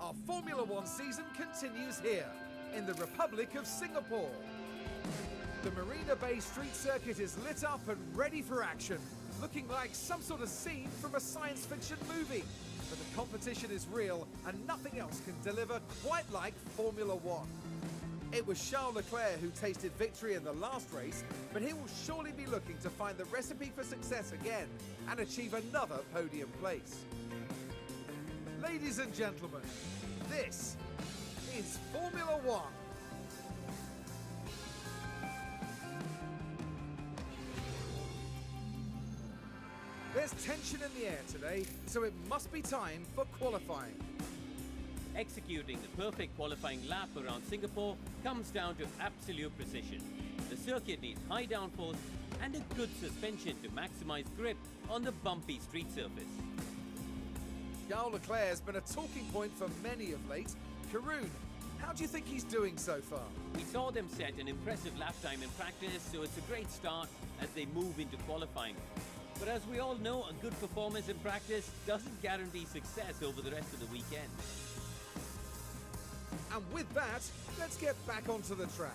Our Formula One season continues here, in the Republic of Singapore. The Marina Bay Street Circuit is lit up and ready for action, looking like some sort of scene from a science fiction movie. But the competition is real, and nothing else can deliver quite like Formula One. It was Charles Leclerc who tasted victory in the last race, but he will surely be looking to find the recipe for success again and achieve another podium place. Ladies and gentlemen, this is Formula One. There's tension in the air today, so it must be time for qualifying. Executing the perfect qualifying lap around Singapore comes down to absolute precision. The circuit needs high downforce and a good suspension to maximize grip on the bumpy street surface. Charles Leclerc has been a talking point for many of late. Karun, how do you think he's doing so far? We saw them set an impressive lap time in practice, so it's a great start as they move into qualifying. But as we all know, a good performance in practice doesn't guarantee success over the rest of the weekend. And with that, let's get back onto the track.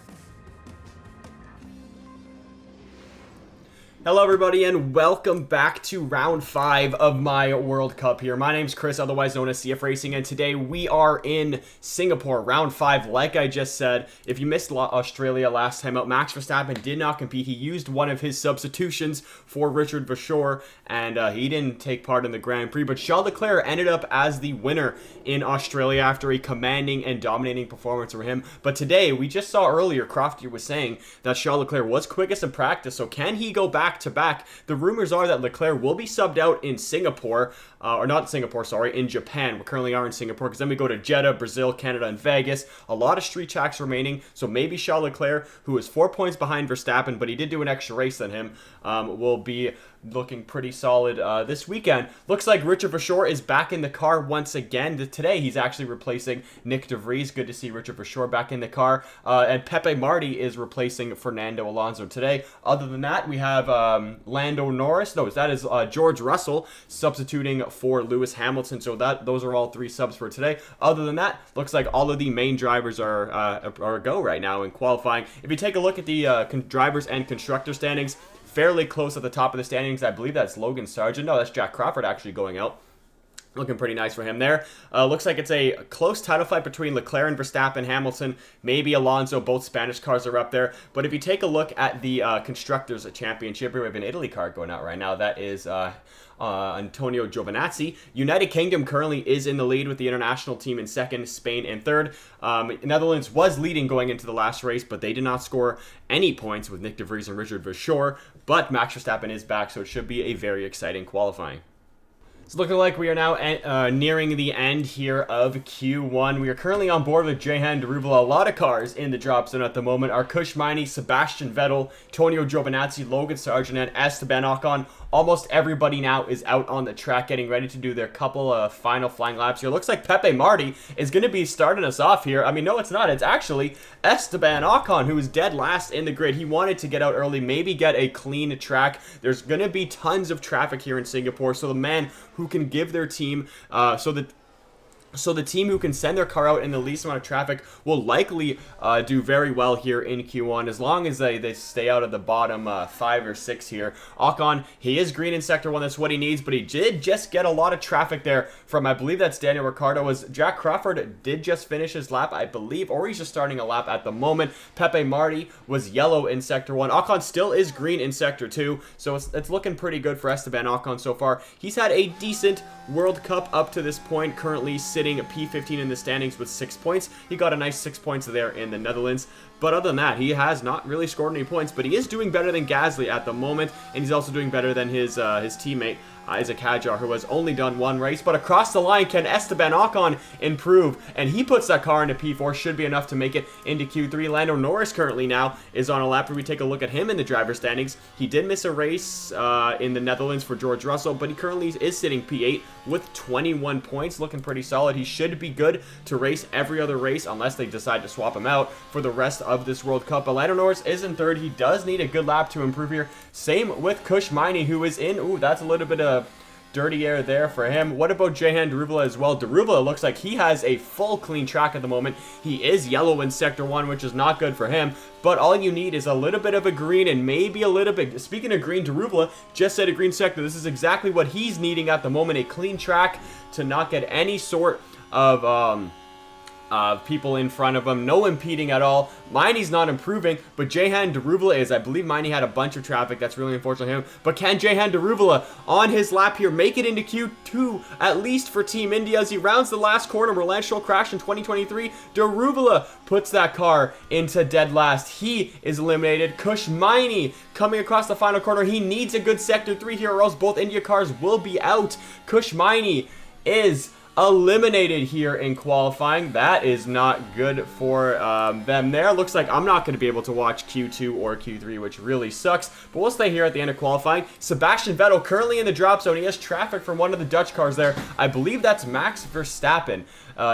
Hello everybody and welcome back to round 5 of my World Cup here. My name's Chris, otherwise known as CFRacing, and today we are in Singapore, round 5. Like I just said, if you missed Australia last time out, Max Verstappen did not compete. He used one of his substitutions for Richard Verschoor, and he didn't take part in the Grand Prix, but Charles Leclerc ended up as the winner in Australia after a commanding and dominating performance for him. But today, we just saw earlier, Crawford was saying that Charles Leclerc was quickest in practice, so can he go back to back? The rumors are that Leclerc will be subbed out in Singapore, or not Singapore, sorry, in Japan. We currently are in Singapore, because then we go to Jeddah, Brazil, Canada, and Vegas. A lot of street tracks remaining, so maybe Charles Leclerc, who is 4 points behind Verstappen, but he did do an extra race than him, will be looking pretty solid this weekend. Looks like Richard Verschoor is back in the car once again. Today, he's actually replacing Nick de Vries. Good to see Richard Verschoor back in the car. And Pepe Marti is replacing Fernando Alonso today. Other than that, we have Lando Norris. No, that is George Russell substituting for Lewis Hamilton. So those are all 3 subs for today. Other than that, looks like all of the main drivers are a go right now in qualifying. If you take a look at the drivers and constructor standings, fairly close at the top of the standings. I believe that's Logan Sargeant. No, that's Jack Crawford actually going out. Looking pretty nice for him there. Looks like it's a close title fight between Leclerc and Verstappen, Hamilton, maybe Alonso. Both Spanish cars are up there. But if you take a look at the Constructors' Championship, we have an Italy car going out right now. That is Antonio Giovinazzi. United Kingdom currently is in the lead with the international team in second, Spain in third. Netherlands was leading going into the last race, but they did not score any points with Nick de Vries and Richard Verschoor. But Max Verstappen is back, so it should be a very exciting qualifying. It's looking like we are now nearing the end here of Q1. We are currently on board with Doohan, Daruvala. A lot of cars in the drop zone at the moment. Our Maini, Sebastian Vettel, Antonio Giovinazzi, Logan Sargeant, and Esteban Ocon. Almost everybody now is out on the track getting ready to do their couple of final flying laps here. Looks like Pepe Marti is going to be starting us off here. I mean, no, it's not. It's actually Esteban Ocon, who is dead last in the grid. He wanted to get out early, maybe get a clean track. There's going to be tons of traffic here in Singapore, so the man who can give their team, so the team who can send their car out in the least amount of traffic will likely do very well here in Q1 as long as they stay out of the bottom 5 or 6 here. Ocon, he is green in Sector 1. That's what he needs, but he did just get a lot of traffic there from, I believe that's Daniel Ricciardo. Was Jack Crawford did just finish his lap, I believe, or he's just starting a lap at the moment. Pepe Marti was yellow in Sector 1. Ocon still is green in Sector 2, so it's looking pretty good for Esteban Ocon so far. He's had a decent World Cup up to this point, currently sitting at P15 in the standings with 6 points. He got a nice 6 points there in the Netherlands. But other than that, he has not really scored any points, but he is doing better than Gasly at the moment, and he's also doing better than his teammate, Isaac Hadjar, who has only done 1 race. But across the line, can Esteban Ocon improve? And he puts that car into P4, should be enough to make it into Q3. Lando Norris currently now is on a lap where we take a look at him in the driver standings. He did miss a race in the Netherlands for George Russell, but he currently is sitting P8 with 21 points, looking pretty solid. He should be good to race every other race unless they decide to swap him out for the rest of this World Cup. But Lando Norris is in third. He does need a good lap to improve here. Same with Maini, who is in, that's a little bit of Dirty air there for him. What about Jehan Daruvala as well? Daruvala looks like he has a full clean track at the moment. He is yellow in Sector 1, which is not good for him. But all you need is a little bit of a green and maybe a little bit. Speaking of green, Daruvala just said a green sector. This is exactly what he's needing at the moment. A clean track to not get any sort of people in front of him. No impeding at all. Maini's not improving, but Jehan Daruvala is. I believe Maini had a bunch of traffic. That's really unfortunate for him. But can Jehan Daruvala on his lap here make it into Q2, at least for Team India, as he rounds the last corner where Lance Stroll crashed in 2023? Daruvala puts that car into dead last. He is eliminated. Maini coming across the final corner. He needs a good Sector 3 here, or else both India cars will be out. Maini is eliminated here in qualifying. That is not good for them there. Looks like I'm not going to be able to watch Q2 or Q3, which really sucks. But we'll stay here at the end of qualifying. Sebastian Vettel currently in the drop zone. He has traffic from one of the Dutch cars there. I believe that's Max Verstappen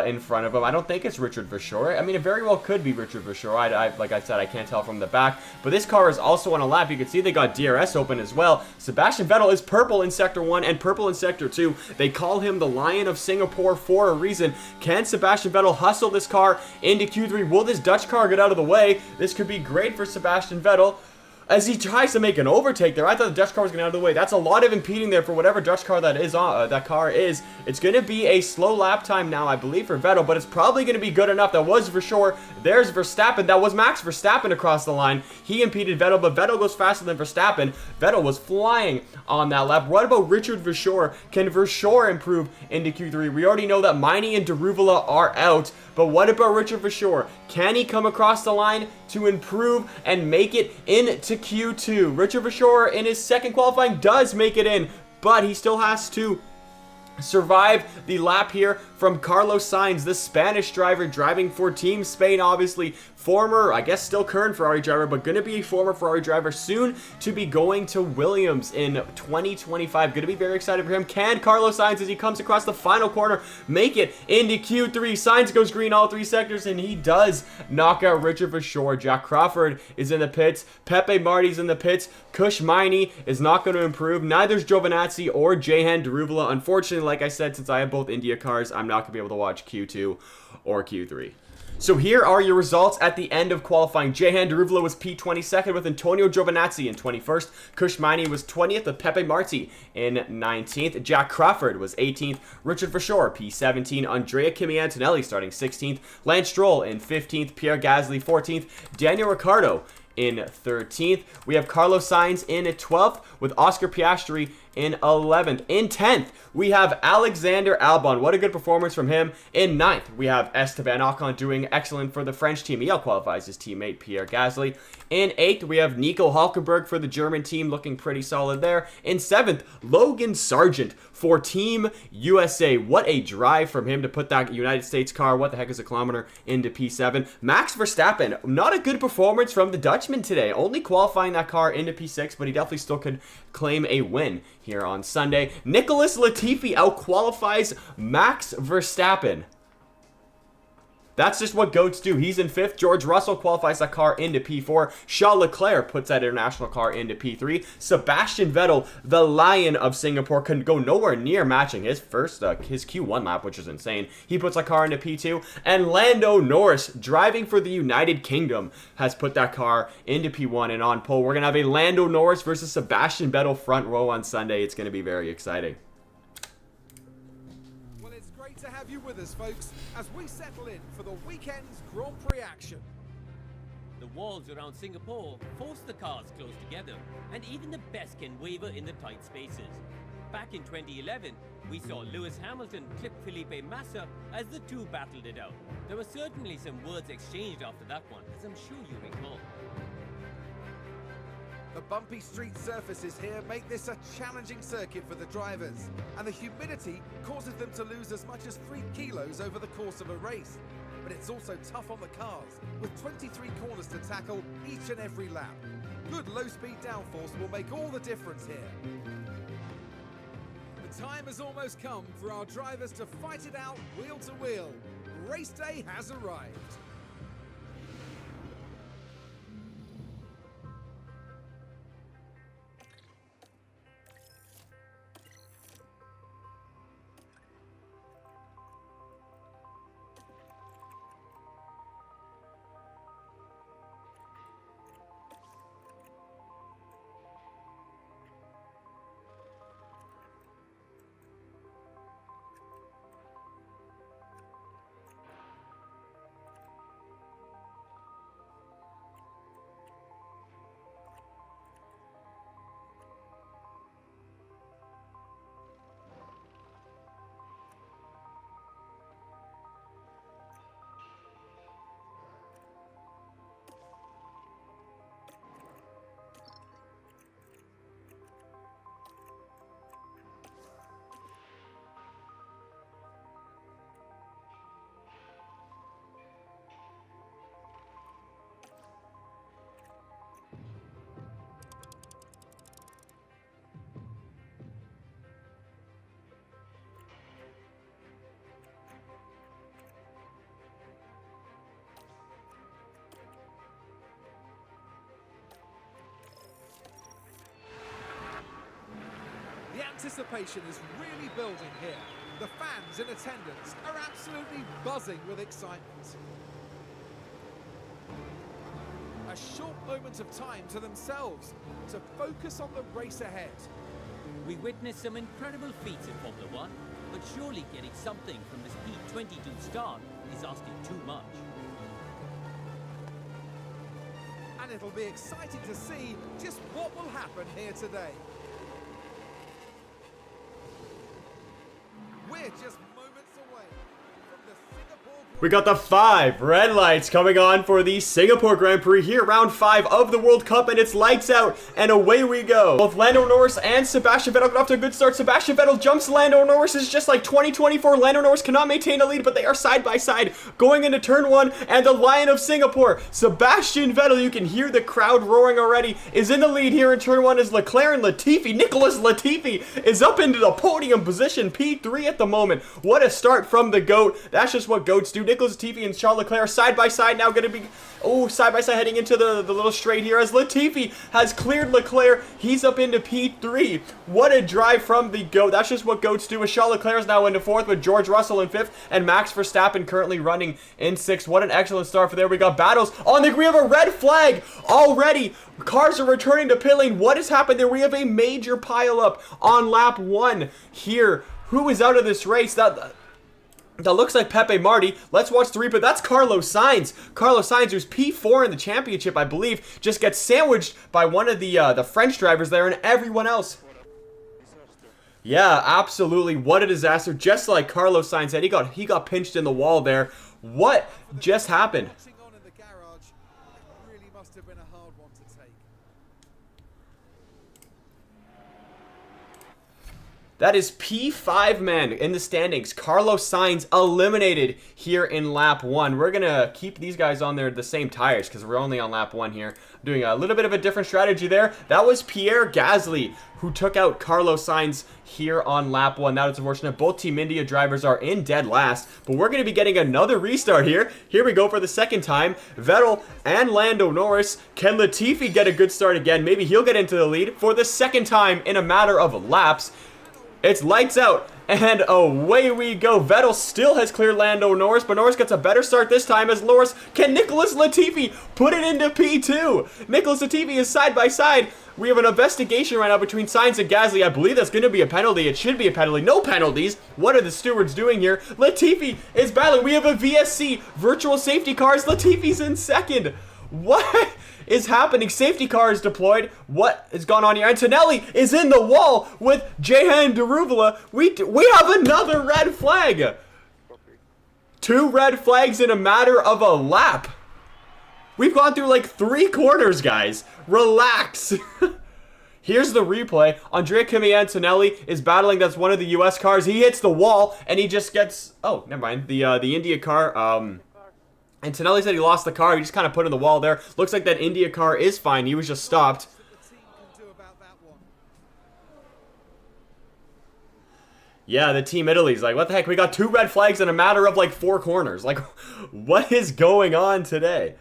in front of him. I don't think it's Richard Verschoor. I mean, it very well could be Richard Verschoor. Like I said, I can't tell from the back. But this car is also on a lap. You can see they got DRS open as well. Sebastian Vettel is purple in Sector 1 and purple in Sector 2. They call him the Lion of Singapore for a reason. Can Sebastian Vettel hustle this car into Q3? Will this Dutch car get out of the way? This could be great for Sebastian Vettel as he tries to make an overtake there. I thought the Dutch car was going out of the way. That's a lot of impeding there for whatever Dutch car that is on. That car is. It's going to be a slow lap time now, I believe, for Vettel, but it's probably going to be good enough. That was for sure. There's Verstappen. That was Max Verstappen across the line. He impeded Vettel, but Vettel goes faster than Verstappen. Vettel was flying on that lap. What about Richard Verschoor? Can Verschoor improve into Q3? We already know that Maini and Daruvala are out, but what about Richard Verschoor? Can he come across the line to improve and make it into Q2? Richard Verschoor in his second qualifying does make it in, but he still has to survive the lap here from Carlos Sainz, the Spanish driver driving for Team Spain, obviously former, I guess still current Ferrari driver, but going to be a former Ferrari driver, soon to be going to Williams in 2025. Going to be very excited for him. Can Carlos Sainz, as he comes across the final corner, make it into Q3? Sainz goes green all three sectors, and he does knock out Richard Verschoor. Jack Crawford is in the pits. Pepe Marti's in the pits. Maini is not going to improve. Neither's Giovinazzi or Jehan Daruvala. Unfortunately, like I said, since I have both India cars, I'm not going to be able to watch Q2 or Q3. So here are your results at the end of qualifying. Jehan Daruvala was P22nd with Antonio Giovinazzi in 21st. Maini was 20th with Pepe Marti in 19th. Jack Crawford was 18th. Richard Verschoor, P17. Andrea Kimi Antonelli starting 16th. Lance Stroll in 15th. Pierre Gasly 14th. Daniel Ricciardo in 13th. We have Carlos Sainz in 12th with Oscar Piastri in 11th. In 10th, we have Alexander Albon. What a good performance from him. In 9th, we have Esteban Ocon doing excellent for the French team. He outqualifies his teammate Pierre Gasly. In 8th, we have Nico Hulkenberg for the German team, looking pretty solid there. In 7th, Logan Sargeant for Team USA. What a drive from him to put that United States car, what the heck is a kilometer, into P7. Max Verstappen, not a good performance from the Dutchman today. Only qualifying that car into P6, but he definitely still could claim a win here on Sunday. Nicholas Latifi outqualifies Max Verstappen. That's just what GOATs do. He's in 5th. George Russell qualifies that car into P4. Charles Leclerc puts that international car into P3. Sebastian Vettel, the Lion of Singapore, can go nowhere near matching his his Q1 lap, which is insane. He puts that car into P2. And Lando Norris, driving for the United Kingdom, has put that car into P1 and on pole. We're going to have a Lando Norris versus Sebastian Vettel front row on Sunday. It's going to be very exciting. To have you with us, folks, as we settle in for the weekend's Grand Prix action. The walls around Singapore force the cars close together, and even the best can waver in the tight spaces. Back in 2011, we saw Lewis Hamilton clip Felipe Massa as the two battled it out. There were certainly some words exchanged after that one, as I'm sure you recall. The bumpy street surfaces here make this a challenging circuit for the drivers, and the humidity causes them to lose as much as 3 kilos over the course of a race. But it's also tough on the cars, with 23 corners to tackle each and every lap. Good low-speed downforce will make all the difference here. The time has almost come for our drivers to fight it out wheel to wheel. Race day has arrived. anticipation is really building here. The fans in attendance are absolutely buzzing with excitement. A short moment of time to themselves to focus on the race ahead. We witnessed some incredible feats in Formula One, but surely getting something from this P22 start is asking too much. And it'll be exciting to see just what will happen here today. We're just moments away from the Singapore We got the 5 red lights coming on for the Singapore Grand Prix here, round 5 of the World Cup, and it's lights out, and away we go. Both Lando Norris and Sebastian Vettel got off to a good start. Sebastian Vettel jumps Lando Norris. Is just like 2024. Lando Norris cannot maintain a lead, but they are side by side going into turn 1, and the Lion of Singapore, Sebastian Vettel, you can hear the crowd roaring already, is in the lead here in turn 1 as Leclerc and Latifi, Nicholas Latifi, is up into the podium position, P3 at the moment. What a start from the GOAT. That's just what GOATs do. Nicholas Latifi and Charles Leclerc side by side now going to be, side by side heading into the little straight here as Latifi has cleared Leclerc. He's up into P3. What a drive from the GOAT. That's just what GOATs do. As Charles Leclerc is now into 4th with George Russell in 5th and Max Verstappen currently running in 6th. What an excellent start for there. We got battles on the, we have a red flag already. Cars are returning to pit lane. What has happened there? We have a major pile up on lap 1 here. Who is out of this race? That looks like Pepe Marti. Let's watch the replay. That's Carlos Sainz. Carlos Sainz, who's P4 in the championship, I believe, just gets sandwiched by one of the French drivers there and everyone else. Yeah, absolutely. What a disaster. Just like Carlos Sainz said, he got pinched in the wall there. What just happened? That is P5 man in the standings. Carlos Sainz eliminated here in lap 1. We're going to keep these guys on the same tires because we're only on lap 1 here. Doing a little bit of a different strategy there. That was Pierre Gasly who took out Carlos Sainz here on lap 1. That is unfortunate. Both Team India drivers are in dead last, but we're going to be getting another restart here. Here we go for the second time. Vettel and Lando Norris. Can Latifi get a good start again? Maybe he'll get into the lead for the second time in a matter of laps. It's lights out, and away we go. Vettel still has cleared Lando Norris, but Norris gets a better start this time as Norris. Can Nicholas Latifi put it into P2? Nicholas Latifi is side by side. We have an investigation right now between Sainz and Gasly. I believe that's going to be a penalty. It should be a penalty. No penalties. What are the stewards doing here? Latifi is battling. We have a VSC, virtual safety cars. Latifi's in second. What is happening? Safety car is deployed. What has gone on here? Antonelli is in the wall with Jehan Daruvala. We have another red flag. 2 red flags in a matter of a lap. We've gone through like 3 corners, guys. Relax. Here's the replay. Andrea Kimi Antonelli is battling. That's one of the US cars. He hits the wall and he just gets, oh, never mind. The India car, Antonelli said he lost the car. He just kind of put in the wall there. Looks like that India car is fine. He was just stopped. Yeah, the Team Italy's like, what the heck? We got 2 red flags in a matter of like 4 corners. Like, what is going on today?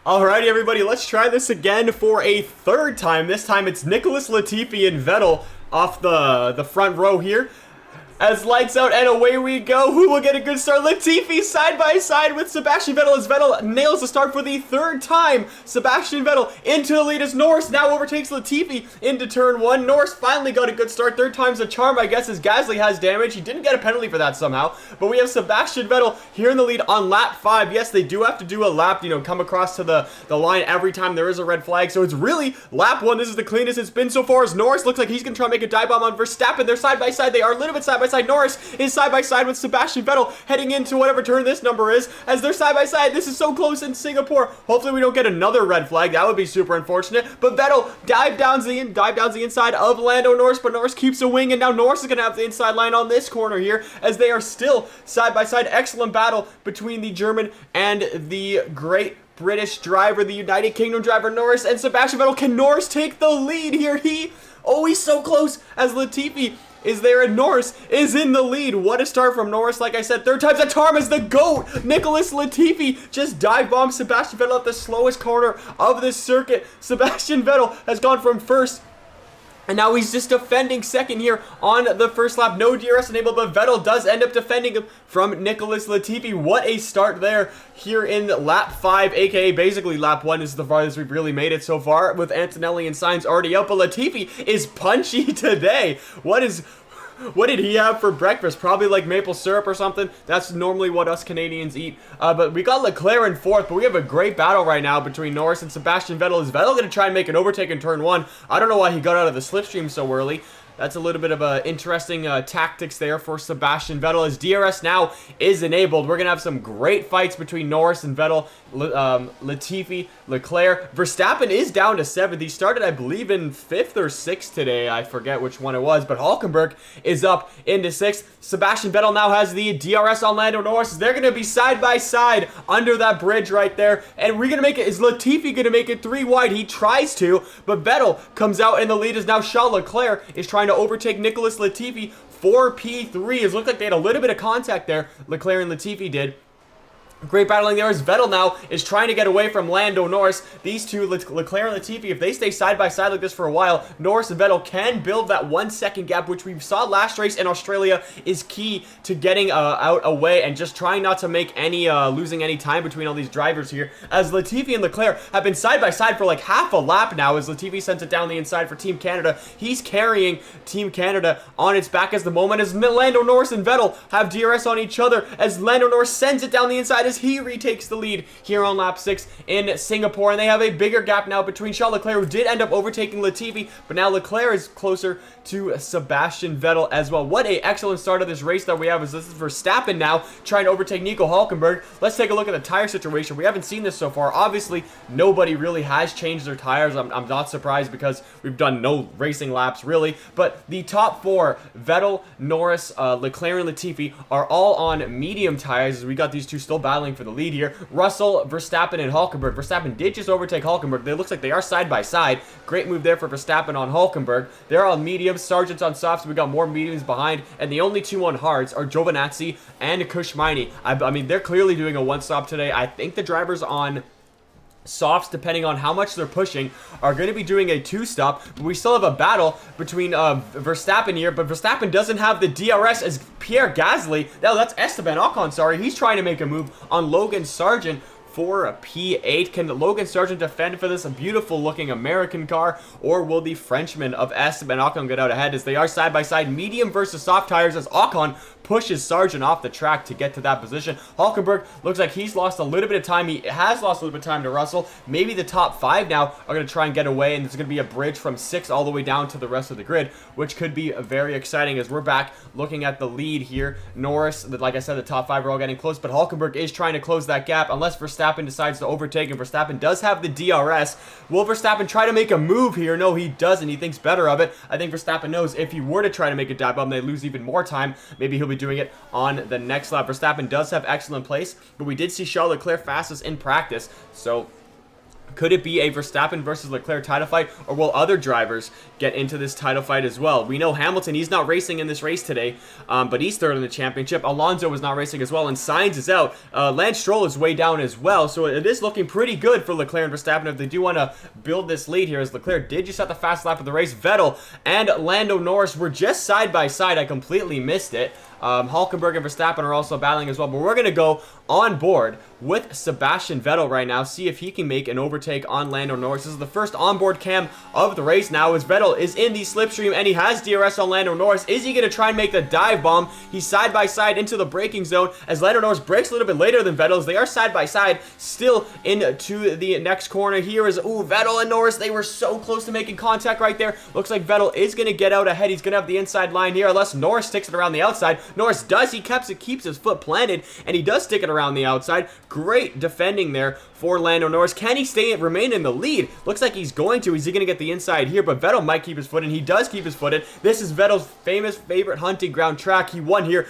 Alrighty, everybody, let's try this again for a 3rd time. This time it's Nicholas Latifi and Vettel off the front row here. As lights out and away we go. Who will get a good start? Latifi side by side with Sebastian Vettel as Vettel nails the start for the 3rd time. Sebastian Vettel into the lead as Norris now overtakes Latifi into turn 1. Norris finally got a good start. 3rd time's a charm, I guess, as Gasly has damage. He didn't get a penalty for that somehow. But we have Sebastian Vettel here in the lead on lap 5. Yes, they do have to do a lap, come across to the line every time there is a red flag. So it's really lap 1. This is the cleanest it's been so far as Norris looks like he's going to try and make a dive bomb on Verstappen. They're side by side. They are a little bit side by side. Norris is side by side with Sebastian Vettel heading into whatever turn this number is as they're side by side. This is so close in Singapore. Hopefully we don't get another red flag. That would be super unfortunate. But Vettel dive downs the inside of Lando Norris, but Norris keeps a wing, and now Norris is going to have the inside line on this corner here as they are still side by side. Excellent battle between the German and the Great British driver, the United Kingdom driver Norris and Sebastian Vettel. Can Norris take the lead here? He's so close as Latifi is there and Norris is in the lead. What a start from Norris. Like I said, 3rd time's a charm as the GOAT. Nicholas Latifi just dive bombed Sebastian Vettel at the slowest corner of this circuit. Sebastian Vettel has gone from 1st And now he's just defending second here on the first lap. No DRS enabled, but Vettel does end up defending him from Nicholas Latifi. What a start there here in lap 5, aka basically lap 1 is the farthest we've really made it so far, with Antonelli and Sainz already out. But Latifi is punchy today. What did he have for breakfast? Probably like maple syrup or something. That's normally what us Canadians eat. But we got Leclerc in 4th, but we have a great battle right now between Norris and Sebastian Vettel. Is Vettel going to try and make an overtake in turn 1? I don't know why he got out of the slipstream so early. That's a little bit of interesting tactics there for Sebastian Vettel, as DRS now is enabled. We're going to have some great fights between Norris and Vettel, Latifi, Leclerc. Verstappen is down to 7th. He started, I believe, in 5th or 6th today. I forget which one it was, but Hulkenberg is up into 6th. Sebastian Vettel now has the DRS on Lando Norris. They're going to be side by side under that bridge right there. And we're going to make it. Is Latifi going to make it 3 wide? He tries to, but Vettel comes out in the lead as now Charles Leclerc is trying to overtake Nicholas Latifi for P3. It looked like they had a little bit of contact there, Leclerc and Latifi did. Great battling there as Vettel now is trying to get away from Lando Norris. These two, Leclerc and Latifi, if they stay side by side like this for a while, Norris and Vettel can build that 1 second gap, which we saw last race in Australia is key to getting out away and just trying not to make any losing any time between all these drivers here. As Latifi and Leclerc have been side by side for like half a lap now, as Latifi sends it down the inside for Team Canada. He's carrying Team Canada on its back as the moment as Lando Norris and Vettel have DRS on each other, as Lando Norris sends it down the inside as he retakes the lead here on lap 6 in Singapore. And they have a bigger gap now between Charles Leclerc, who did end up overtaking Latifi, but now Leclerc is closer to Sebastian Vettel as well. What a excellent start of this race that we have, as this is Verstappen now trying to overtake Nico Hulkenberg. Let's take a look at the tire situation. We haven't seen this so far. Obviously, nobody really has changed their tires. I'm not surprised because we've done no racing laps really, but the top 4, Vettel, Norris, Leclerc, and Latifi, are all on medium tires, as we got these two still battling for the lead here. Russell, Verstappen, and Hulkenberg. Verstappen did just overtake Hulkenberg. It looks like they are side by side. Great move there for Verstappen on Hulkenberg. They're on mediums, Sargeant on softs. We got more mediums behind, and the only 2 on hards are Giovinazzi and Maini. I mean, they're clearly doing a one-stop today. I think the drivers on softs, depending on how much they're pushing, are going to be doing a 2-stop. But we still have a battle between Verstappen here, but Verstappen doesn't have the DRS as Pierre Gasly. No, that's Esteban Ocon, sorry. He's trying to make a move on Logan Sargeant for a P8. Can Logan Sargeant defend for this? A beautiful looking American car, or will the Frenchman of Esteban Ocon get out ahead, as they are side by side, medium versus soft tires, as Ocon pushes Sargeant off the track to get to that position. Hulkenberg looks like he's lost a little bit of time. He has lost a little bit of time to Russell. Maybe the top 5 now are going to try and get away, and there's going to be a bridge from 6 all the way down to the rest of the grid, which could be very exciting, as we're back looking at the lead here. Norris, like I said, the top 5 are all getting close, but Hulkenberg is trying to close that gap unless Verstappen decides to overtake, and Verstappen does have the DRS. Will Verstappen try to make a move here? No, he doesn't. He thinks better of it. I think Verstappen knows if he were to try to make a dive bomb, they lose even more time. Maybe he'll be doing it on the next lap. Verstappen does have excellent place, but we did see Charles Leclerc fastest in practice, so could it be a Verstappen versus Leclerc title fight, or will other drivers get into this title fight as well? We know Hamilton, he's not racing in this race today, but he's 3rd in the championship. Alonso was not racing as well, and Sainz is out. Lance Stroll is way down as well, so it is looking pretty good for Leclerc and Verstappen if they do want to build this lead here, as Leclerc did just have the fast lap of the race. Vettel and Lando Norris were just side by side. I completely missed it. Hulkenberg and Verstappen are also battling as well, but we're going to go on board with Sebastian Vettel right now, see if he can make an overtake on Lando Norris. This is the first onboard cam of the race now, as Vettel is in the slipstream and he has DRS on Lando Norris. Is he going to try and make the dive bomb? He's side by side into the braking zone, as Lando Norris brakes a little bit later than Vettel, as they are side by side still into the next corner. Here is Vettel and Norris. They were so close to making contact right there. Looks like Vettel is going to get out ahead. He's going to have the inside line here, unless Norris sticks it around the outside. Norris does. He keeps his foot planted, and he does stick it around the outside. Great defending there for Lando Norris. Can he remain in the lead? Looks like he's going to. Is he going to get the inside here? But Vettel might keep his foot, and he does keep his foot in. This is Vettel's favorite hunting ground track. He won here.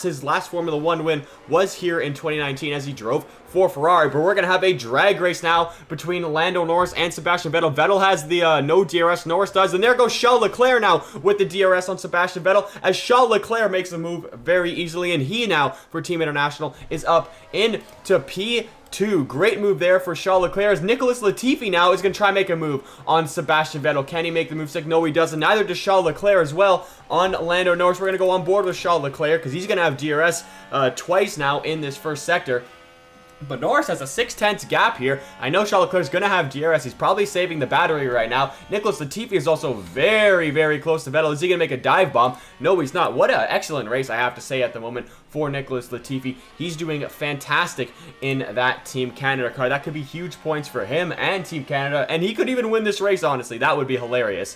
His last Formula 1 win was here in 2019, as he drove for Ferrari. But we're going to have a drag race now between Lando Norris and Sebastian Vettel. Vettel has the no DRS, Norris does. And there goes Charles Leclerc now with the DRS on Sebastian Vettel, as Charles Leclerc makes the move very easily. And he now, for Team International, is up into P2. Great move there for Charles Leclerc, as Nicholas Latifi now is going to try and make a move on Sebastian Vettel. Can he make the move stick? No, he doesn't. Neither does Charles Leclerc as well on Lando Norris. We're going to go on board with Charles Leclerc because he's going to have DRS twice now in this first sector. But Norris has a 0.6 gap here. I know Charles Leclerc is going to have DRS. He's probably saving the battery right now. Nicholas Latifi is also very, very close to Vettel. Is he going to make a dive bomb? No, he's not. What an excellent race, I have to say, at the moment for Nicholas Latifi. He's doing fantastic in that Team Canada car. That could be huge points for him and Team Canada. And he could even win this race, honestly. That would be hilarious.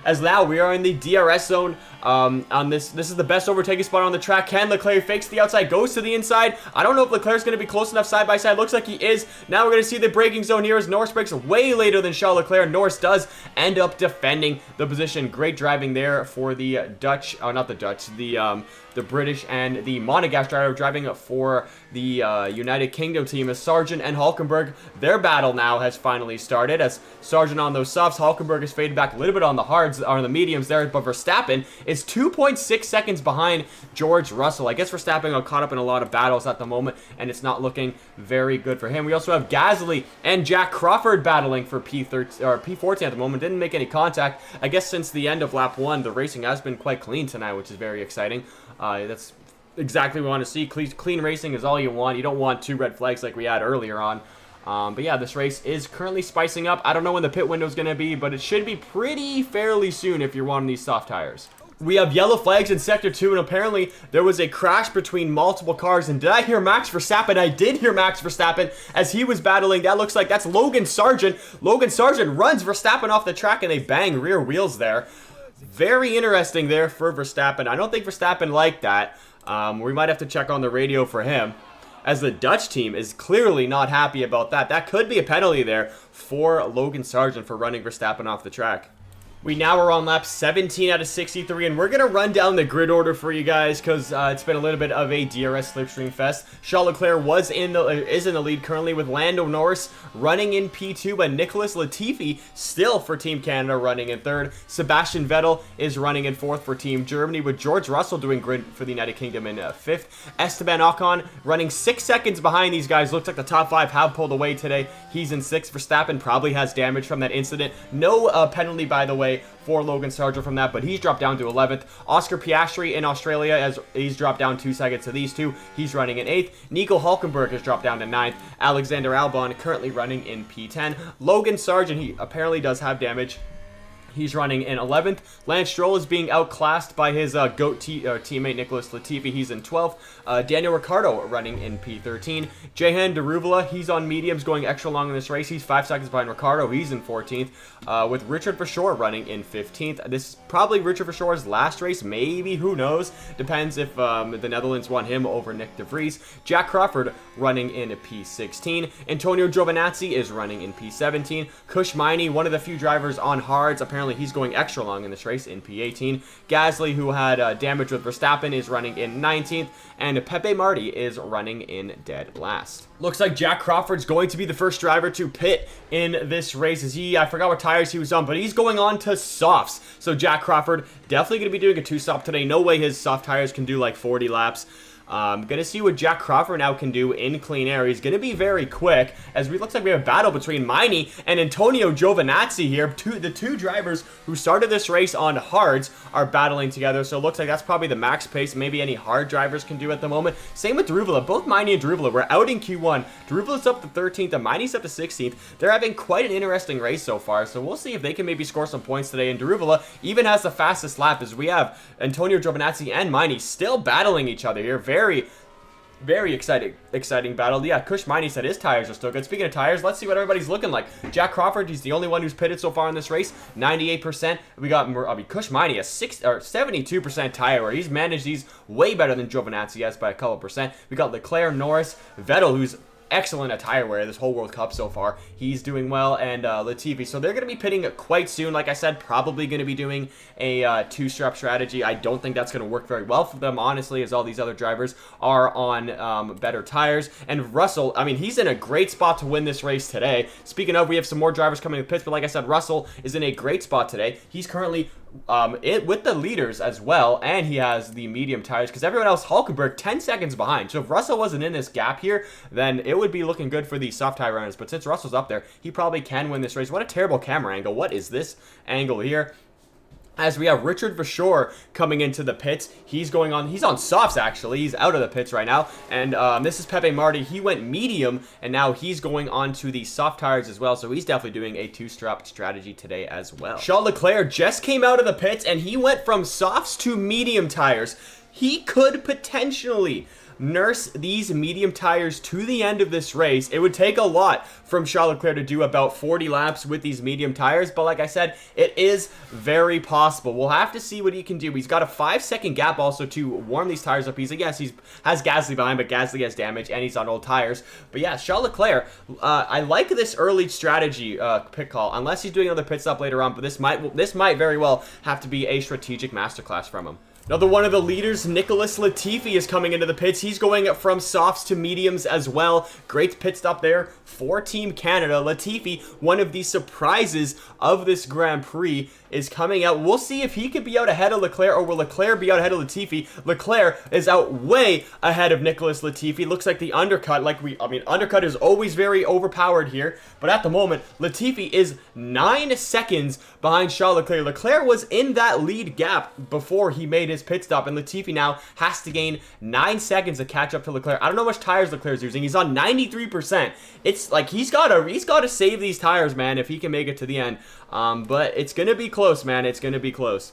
As now we are in the DRS zone on this is the best overtaking spot on the track. Can Leclerc fakes the outside, goes to the inside? I don't know if Leclerc's going to be close enough side by side. Looks like he is. Now we're going to see the braking zone here as Norris brakes way later than Charles Leclerc. Norris does end up defending the position. Great driving there for the Dutch, not the Dutch, the British and the Monegasque driver driving for the United Kingdom team, as Sargeant and Hulkenberg, their battle now has finally started. As Sargeant on those softs, Hulkenberg is faded back a little bit on the hards, or the mediums there, but Verstappen is 2.6 seconds behind George Russell. I guess Verstappen got caught up in a lot of battles at the moment, and it's not looking very good for him. We also have Gasly and Jack Crawford battling for P13 or P14 at the moment. Didn't make any contact. I guess since the end of lap 1, the racing has been quite clean tonight, which is very exciting. That's exactly what we want to see. Clean racing is all you want. You don't want 2 red flags like we had earlier on. But yeah, this race is currently spicing up. I don't know when the pit window is going to be, but it should be pretty fairly soon if you're wanting these soft tires. We have yellow flags in Sector 2, and apparently there was a crash between multiple cars. And did I hear Max Verstappen? I did hear Max Verstappen as he was battling. That looks like that's Logan Sargeant. Logan Sargeant runs Verstappen off the track, and they bang rear wheels there. Very interesting there for Verstappen. I don't think Verstappen liked that. We might have to check on the radio for him, as the Dutch team is clearly not happy about that. That could be a penalty there for Logan Sargeant for running Verstappen off the track. We now are on lap 17 out of 63, and we're going to run down the grid order for you guys because it's been a little bit of a DRS slipstream fest. Charles Leclerc is in the lead currently, with Lando Norris running in P2, but Nicholas Latifi still for Team Canada running in 3rd. Sebastian Vettel is running in 4th for Team Germany, with George Russell doing grid for the United Kingdom in 5th. Esteban Ocon running 6 seconds behind these guys. Looks like the top 5 have pulled away today. He's in 6th. Verstappen probably has damage from that incident. No penalty, by the way, for Logan Sargeant from that, but he's dropped down to 11th. Oscar Piastri in Australia, as he's dropped down 2 seconds to these two. He's running in 8th. Nico Hulkenberg has dropped down to 9th. Alexander Albon currently running in P10. Logan Sargeant, he apparently does have damage. He's running in 11th. Lance Stroll is being outclassed by his GOAT teammate Nicholas Latifi. He's in 12th. Daniel Ricciardo running in P13. Jehan Daruvala, he's on mediums going extra long in this race. He's 5 seconds behind Ricciardo. He's in 14th. With Richard Verschoor running in 15th. This is probably Richard Verschoor's last race. Maybe. Who knows? Depends if the Netherlands want him over Nick de Vries. Jack Crawford running in P16. Antonio Giovinazzi is running in P17. Kush Maini, one of the few drivers on hards. Apparently he's going extra long in this race in P18. Gasly, who had damage with Verstappen, is running in 19th. And Pepe Marti is running in dead last. Looks like Jack Crawford's going to be the first driver to pit in this race. I forgot what tires he was on, but he's going on to softs. So Jack Crawford definitely going to be doing a 2-stop today. No way his soft tires can do like 40 laps. Going to see what Jack Crawford now can do in clean air. He's going to be very quick, as it looks like we have a battle between Maini and Antonio Giovinazzi here. The two drivers who started this race on hards are battling together, so it looks like that's probably the max pace maybe any hard drivers can do at the moment. Same with Daruvala. Both Maini and Daruvala were out in Q1. Daruvala's up to 13th and Maini's up to 16th. They're having quite an interesting race so far, so we'll see if they can maybe score some points today. And Daruvala even has the fastest lap, as we have Antonio Giovinazzi and Maini still battling each other here. Very exciting battle. Yeah, Kush Maini said his tires are still good. Speaking of tires, let's see what everybody's looking like. Jack Crawford, he's the only one who's pitted so far in this race, 98%. We got Kush Maini, a 72% tire wear. He's managed these way better than Giovinazzi has by a couple percent. We got Leclerc, Norris, Vettel, who's excellent at tire wear this whole World Cup so far. He's doing well, and Latifi. So they're going to be pitting quite soon. Like I said, probably going to be doing a two-strap strategy. I don't think that's going to work very well for them, honestly, as all these other drivers are on better tires. And Russell, I mean, he's in a great spot to win this race today. Speaking of, we have some more drivers coming to the pits, but like I said, Russell is in a great spot today. He's currently with the leaders as well, and he has the medium tires because everyone else, Hulkenberg, 10 seconds behind. So if Russell wasn't in this gap here, then it would be looking good for the soft tire runners. But since Russell's up there, he probably can win this race. What a terrible camera angle. What is this angle here? As we have Richard Verschoor coming into the pits. He's on softs, actually. He's out of the pits right now. And this is Pepe Marti. He went medium, and now he's going on to the soft tires as well. So he's definitely doing a two-strap strategy today as well. Charles Leclerc just came out of the pits, and he went from softs to medium tires. He could potentially nurse these medium tires to the end of this race. It would take a lot from Charles Leclerc to do about 40 laps with these medium tires, but like I said, it is very possible. We'll have to see what he can do. He's got a 5-second gap also to warm these tires up. He has Gasly behind, but Gasly has damage, and he's on old tires. But yeah, Charles Leclerc, I like this early strategy pit call, unless he's doing another pit stop later on, but this might very well have to be a strategic masterclass from him. Another one of the leaders, Nicholas Latifi, is coming into the pits. He's going from softs to mediums as well. Great pit stop there for Team Canada. Latifi, one of the surprises of this Grand Prix, is coming out. We'll see if he could be out ahead of Leclerc, or will Leclerc be out ahead of Latifi. Leclerc is out way ahead of Nicholas Latifi. Looks like the undercut, undercut is always very overpowered here, but at the moment, Latifi is 9 seconds behind Charles Leclerc. Leclerc was in that lead gap before he made his pit stop, and Latifi now has to gain 9 seconds to catch up to Leclerc. I don't know how much tires Leclerc's using. He's on 93%. It's like he's got to save these tires, man, if he can make it to the end. But it's going to be close, man. It's going to be close.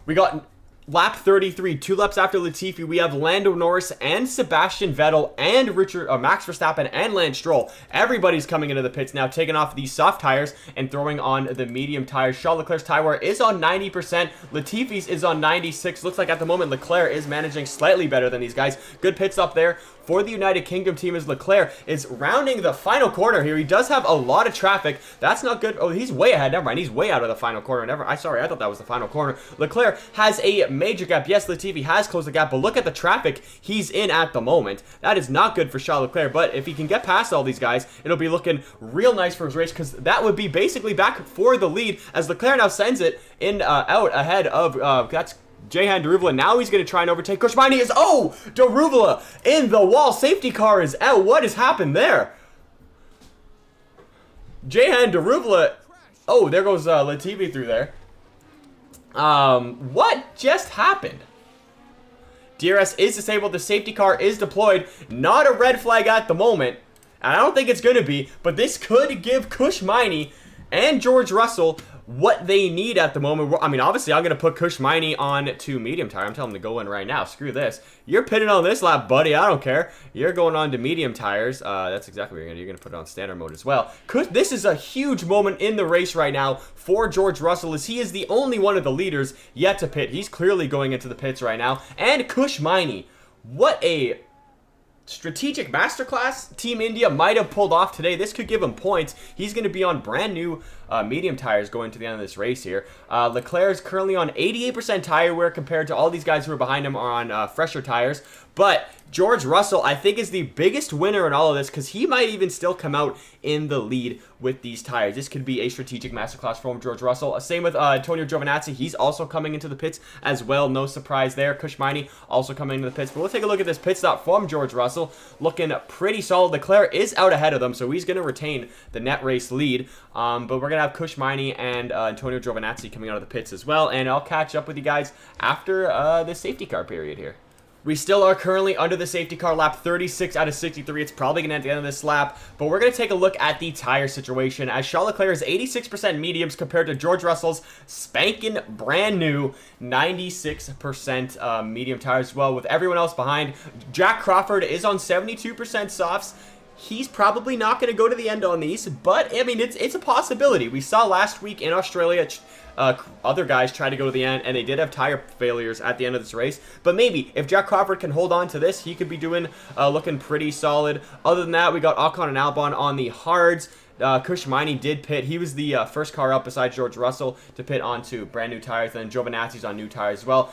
We got lap 33, 2 laps after Latifi. We have Lando Norris and Sebastian Vettel and Max Verstappen and Lance Stroll. Everybody's coming into the pits now, taking off these soft tires and throwing on the medium tires. Charles Leclerc's tire wear is on 90%. Latifi's is on 96%. Looks like at the moment Leclerc is managing slightly better than these guys. Good pit stop there for the United Kingdom team as Leclerc is rounding the final corner here. He does have a lot of traffic. That's not good. Oh, he's way ahead. Never mind. He's way out of the final corner. Sorry, I thought that was the final corner. Leclerc has a major gap. Yes, Latifi has closed the gap, but look at the traffic he's in at the moment. That is not good for Charles Leclerc, but if he can get past all these guys, it'll be looking real nice for his race, because that would be basically back for the lead as Leclerc now sends it in out ahead of, that's Jehan Daruvala. Now he's going to try and overtake Maini. Daruvala in the wall. Safety car is out. What has happened there? Jehan Daruvala. Oh, there goes Latifi through there. What just happened? DRS is disabled. The safety car is deployed. Not a red flag at the moment. And I don't think it's going to be, but this could give Maini and George Russell what they need at the moment. I mean, obviously, I'm going to put Maini on to medium tire. I'm telling him to go in right now. Screw this. You're pitting on this lap, buddy. I don't care. You're going on to medium tires. That's exactly what you're going to do. You're going to put it on standard mode as well. This is a huge moment in the race right now for George Russell, as he is the only one of the leaders yet to pit. He's clearly going into the pits right now. And Maini. What a strategic masterclass Team India might have pulled off today. This could give him points. He's going to be on brand new medium tires going to the end of this race here. Leclerc is currently on 88% tire wear compared to all these guys who are behind him are on fresher tires. But George Russell, I think, is the biggest winner in all of this, because he might even still come out in the lead with these tires. This could be a strategic masterclass from George Russell. Same with Antonio Giovinazzi. He's also coming into the pits as well. No surprise there. Maini also coming into the pits. But we'll take a look at this pit stop from George Russell. Looking pretty solid. Leclerc is out ahead of them, so he's going to retain the net race lead. But we're going to have Maini and Antonio Giovinazzi coming out of the pits as well. And I'll catch up with you guys after the safety car period here. We still are currently under the safety car, lap 36 out of 63. It's probably going to end at the end of this lap, but we're going to take a look at the tire situation, as Charles Leclerc is 86% mediums compared to George Russell's spanking brand new 96% medium tires as well, with everyone else behind. Jack Crawford is on 72% softs. He's probably not going to go to the end on these, but, I mean, it's a possibility. We saw last week in Australia, other guys try to go to the end, and they did have tire failures at the end of this race. But maybe, if Jack Crawford can hold on to this, he could be doing, looking pretty solid. Other than that, we got Ocon and Albon on the hards. Maini did pit. He was the first car up besides George Russell to pit onto brand new tires. Then Giovinazzi's on new tires as well.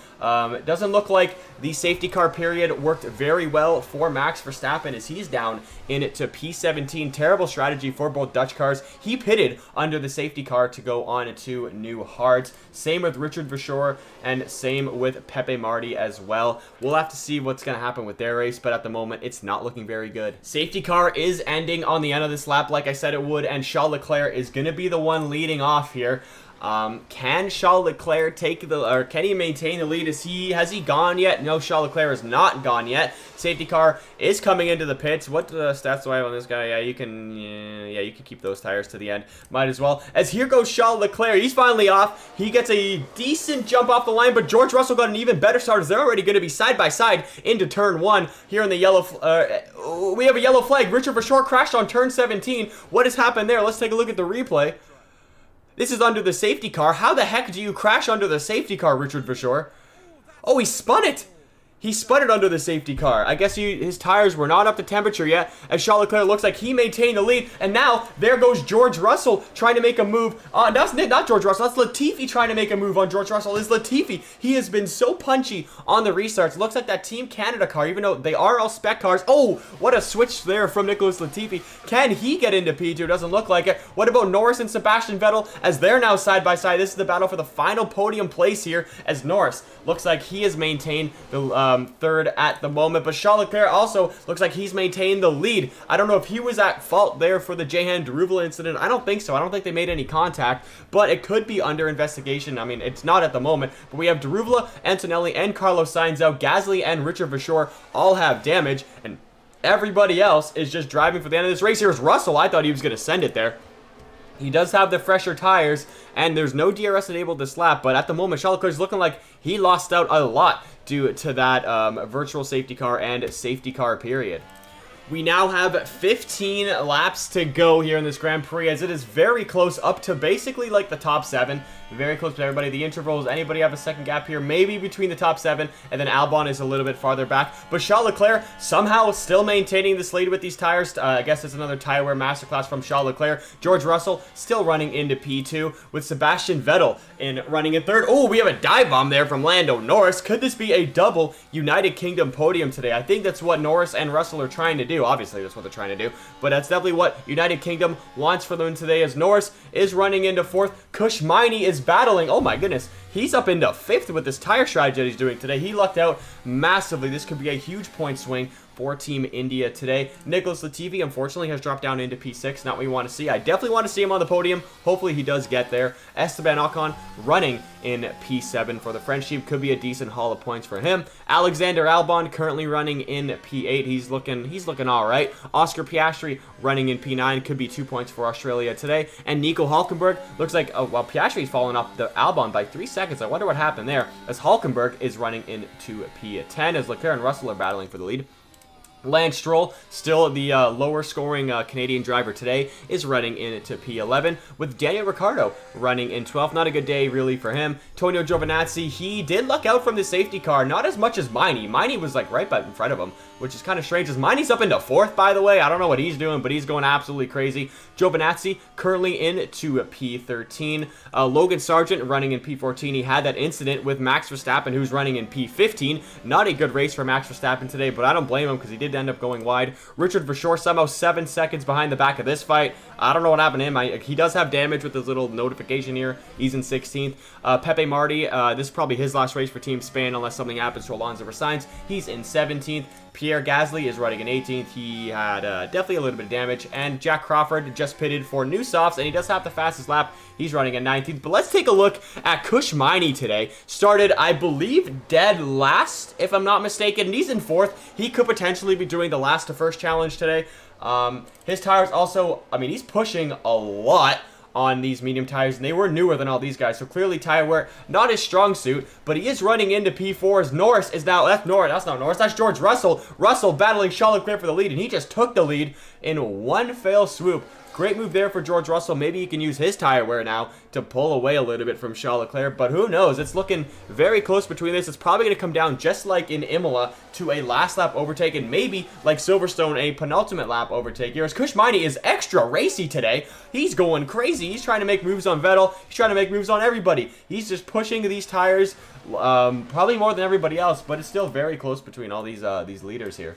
It doesn't look like the safety car period worked very well for Max Verstappen as he's down into P17. Terrible strategy for both Dutch cars. He pitted under the safety car to go on to new hards. Same with Richard Verschoor and same with Pepe Marti as well. We'll have to see what's going to happen with their race, but at the moment, it's not looking very good. Safety car is ending on the end of this lap like I said it would, and Charles Leclerc is going to be the one leading off here. Can Charles Leclerc can he maintain the lead? Has he gone yet? No, Charles Leclerc is not gone yet. Safety car is coming into the pits. What stats do I have on this guy? Yeah, you can keep those tires to the end. Might as well. As here goes Charles Leclerc. He's finally off. He gets a decent jump off the line, but George Russell got an even better start as they're already going to be side by side into turn 1. Here in the yellow, we have a yellow flag. Richard Verschoor crashed on turn 17. What has happened there? Let's take a look at the replay. This is under the safety car. How the heck do you crash under the safety car, Richard Verschoor? Oh, he spun it. He spun it under the safety car. I guess his tires were not up to temperature yet, as Charles Leclerc looks like he maintained the lead. And now, there goes George Russell trying to make a move. That's not George Russell. That's Latifi trying to make a move on George Russell. It's Latifi. He has been so punchy on the restarts. Looks like that Team Canada car, even though they are all spec cars. Oh, what a switch there from Nicholas Latifi. Can he get into P2? Doesn't look like it. What about Norris and Sebastian Vettel as they're now side by side? This is the battle for the final podium place here, as Norris looks like he has maintained the third at the moment, but Charles Leclerc also looks like he's maintained the lead. I don't know if he was at fault there for the Daruvala incident. I don't think so. I don't think they made any contact, but it could be under investigation. I mean, it's not at the moment, but we have Daruvala, Antonelli, and Carlos Sainz out. Gasly and Richard Verschoor all have damage, and everybody else is just driving for the end of this race. Here's Russell. I thought he was going to send it there. He does have the fresher tires, and there's no DRS enabled this lap, but at the moment, Charles Leclerc is looking like he lost out a lot due to that virtual safety car and safety car period. We now have 15 laps to go here in this Grand Prix, as it is very close up to basically like the top 7. Very close to everybody. The intervals, anybody have a second gap here? Maybe between the top 7, and then Albon is a little bit farther back. But Charles Leclerc somehow still maintaining this lead with these tires. I guess it's another tire wear masterclass from Charles Leclerc. George Russell still running into P2 with Sebastian Vettel running in third. Oh, we have a dive bomb there from Lando Norris. Could this be a double United Kingdom podium today? I think that's what Norris and Russell are trying to do. Obviously, that's what they're trying to do, but that's definitely what United Kingdom wants for them today, as Norris is running into fourth. Maini is battling. Oh my goodness, he's up into fifth with this tire strategy that he's doing today. He lucked out massively. This could be a huge point swing for Team India today. Nicholas Latifi, unfortunately, has dropped down into P6. Not what we want to see. I definitely want to see him on the podium. Hopefully, he does get there. Esteban Ocon running in P7 for the French team. Could be a decent haul of points for him. Alexander Albon currently running in P8. He's looking all right. Oscar Piastri running in P9. Could be 2 points for Australia today. And Nico Hulkenberg looks like, well, Piastri's fallen off the Albon by 3 seconds. I wonder what happened there, as Hulkenberg is running into P10, as Leclerc and Russell are battling for the lead. Lance Stroll, still the lower scoring Canadian driver today, is running into P11, with Daniel Ricciardo running in 12th. Not a good day really for him. Antonio Giovinazzi, he did luck out from the safety car, not as much as Maini. Maini was like right in front of him, which is kind of strange, as Maini's up into 4th, by the way. I don't know what he's doing, but he's going absolutely crazy. Giovinazzi currently into P13. Logan Sargeant running in P14. He had that incident with Max Verstappen, who's running in P15. Not a good race for Max Verstappen today, but I don't blame him because he did end up going wide. Richard Verschoor somehow 7 seconds behind the back of this fight. I don't know what happened to him. He does have damage with his little notification here. He's in 16th. Pepe Marti, this is probably his last race for Team Spain unless something happens to Alonso or Sainz. He's in 17th. Pierre Gasly is running in 18th. He had definitely a little bit of damage. And Jack Crawford just pitted for new softs, and he does have the fastest lap. He's running in 19th. But let's take a look at Maini today. Started, I believe, dead last, if I'm not mistaken. And he's in 4th. He could potentially be doing the last to first challenge today. His tires also, I mean, he's pushing a lot on these medium tires, and they were newer than all these guys, so clearly tire wear not his strong suit, but he is running into P4s. Norris is now, that's not Norris, that's George Russell. Russell battling Charles Leclerc for the lead, and he just took the lead in one fell swoop. Great move there for George Russell. Maybe he can use his tire wear now to pull away a little bit from Charles Leclerc, but who knows? It's looking very close between this. It's probably going to come down just like in Imola to a last lap overtake, and maybe like Silverstone, a penultimate lap overtake here. As Maini is extra racy today. He's going crazy. He's trying to make moves on Vettel. He's trying to make moves on everybody. He's just pushing these tires probably more than everybody else, but it's still very close between all these leaders here.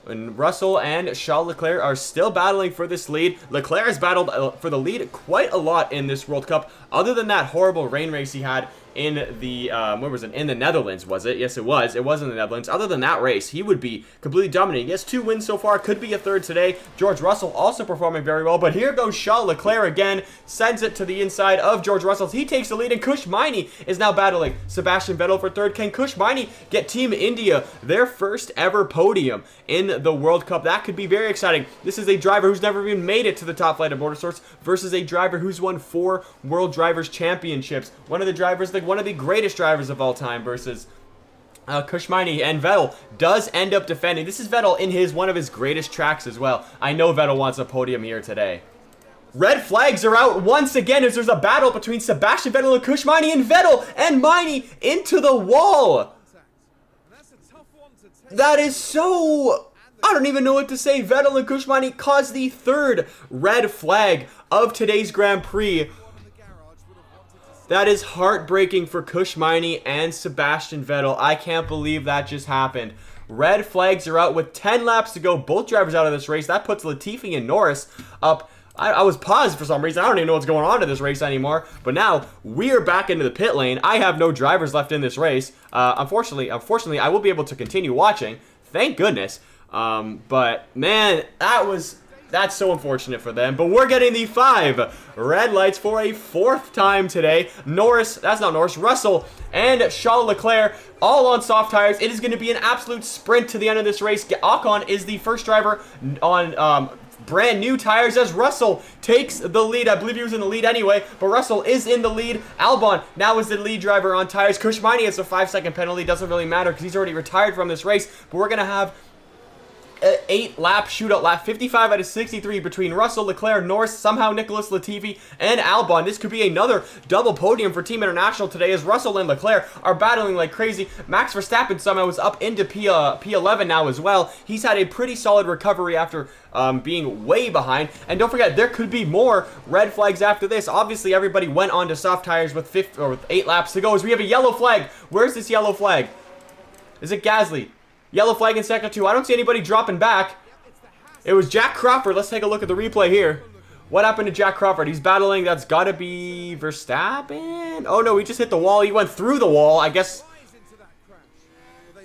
And Russell and Charles Leclerc are still battling for this lead. Leclerc has battled for the lead quite a lot in this World Cup. Other than that horrible rain race he had in the, where was it? In the Netherlands, was it? Yes, it was. It was in the Netherlands. Other than that race, he would be completely dominating. He has 2 wins so far. Could be a 3rd today. George Russell also performing very well. But here goes Charles Leclerc again. Sends it to the inside of George Russell. He takes the lead, and Maini is now battling Sebastian Vettel for 3rd. Can Maini get Team India their first ever podium in the World Cup? That could be very exciting. This is a driver who's never even made it to the top flight of motorsports versus a driver who's won 4 World Drivers' Championships. One of the drivers, one of the greatest drivers of all time versus Maini. And Vettel does end up defending. This is Vettel in one of his greatest tracks as well. I know Vettel wants a podium here today. Red flags are out once again as there's a battle between Sebastian Vettel and Maini, and Vettel and Maini into the wall. That is so... I don't even know what to say. Vettel and Maini caused the 3rd red flag of today's Grand Prix. That is heartbreaking for Maini and Sebastian Vettel. I can't believe that just happened. Red flags are out with 10 laps to go. Both drivers out of this race. That puts Latifi and Norris up. I was paused for some reason. I don't even know what's going on in this race anymore. But now we're back into the pit lane. I have no drivers left in this race. Unfortunately, I will be able to continue watching. Thank goodness. But man, that's so unfortunate for them. But we're getting the 5 red lights for a 4th time today. Russell and Charles Leclerc all on soft tires. It is going to be an absolute sprint to the end of this race. Ocon is the first driver on brand new tires as Russell takes the lead. I believe he was in the lead anyway, but Russell is in the lead. Albon now is the lead driver on tires. Maini has a 5-second penalty. Doesn't really matter because he's already retired from this race, but we're going to have 8-lap shootout lap, 55 out of 63 between Russell, Leclerc, Norris, somehow Nicholas Latifi, and Albon. This could be another double podium for Team International today as Russell and Leclerc are battling like crazy. Max Verstappen somehow is up into P11 now as well. He's had a pretty solid recovery after being way behind. And don't forget, there could be more red flags after this. Obviously, everybody went on to soft tires with 8 laps to go as we have a yellow flag. Where's this yellow flag? Is it Gasly? Yellow flag in sector 2. I don't see anybody dropping back. It was Jack Crawford. Let's take a look at the replay here. What happened to Jack Crawford? He's battling. That's got to be Verstappen. Oh, no. He just hit the wall. He went through the wall. I guess.